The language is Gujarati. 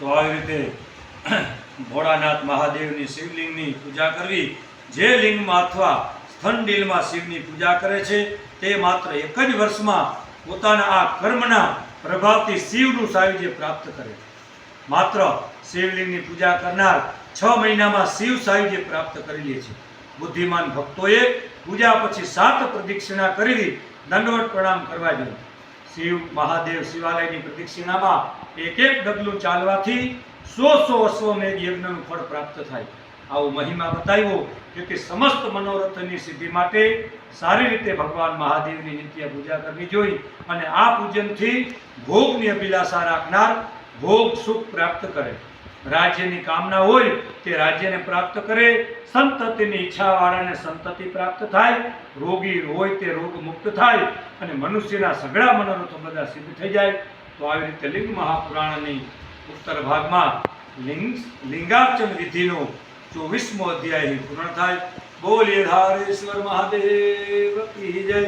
તો આવી રીતે ભોળાનાથ મહાદેવની શિવલિંગની પૂજા કરવી, જે લિંગમાં અથવા સ્થનડીલમાં શિવની પૂજા કરે છે તે માત્ર એક જ વર્ષમાં પોતાના આ કર્મના પ્રભાવથી શિવનું સાયુજ્ય પ્રાપ્ત કરે. માત્ર શિવલિંગની પૂજા કરનાર 6 મહિનામાં શિવ સાયુજ્ય પ્રાપ્ત કરી લે છે. બુદ્ધિમાન ભક્તોએ પૂજા પછી 7 પ્રદક્ષિણા કરી દંડવત પ્રણામ કરવા જોઈએ. શિવ મહાદેવ શિવાલયની પ્રદક્ષિણામાં એક ડગલું ચાલવાથી 100 અશ્વમેઘ યજ્ઞનું ફળ પ્રાપ્ત થાય. આવો મહિમા બતાવ્યો કે સમસ્ત મનોરથની સિદ્ધિ માટે સારી રીતે ભગવાન મહાદેવની નિત્ય પૂજા કરવી જોઈએ અને આ પૂજનથી ભોગની અભિલાષા રાખનાર ભોગ સુખ પ્રાપ્ત કરે. રાજ્યની કામના હોય તે રાજ્યને પ્રાપ્ત કરે, સંતતિની ઈચ્છાવાળાને સંતતિ પ્રાપ્ત થાય, રોગી હોય તે રોગ મુક્ત થાય અને મનુષ્યના સઘળા મનોરથો બધા સિદ્ધ થઈ જાય. તો આવી રીતે લિંગ મહાપુરાણની ઉત્તર ભાગમાં લિંગાર્ચન વિધિનો 24મો અધ્યાય પૂર્ણ થાય. બોલીએ ધારેશ્વર મહાદેવ કી જય.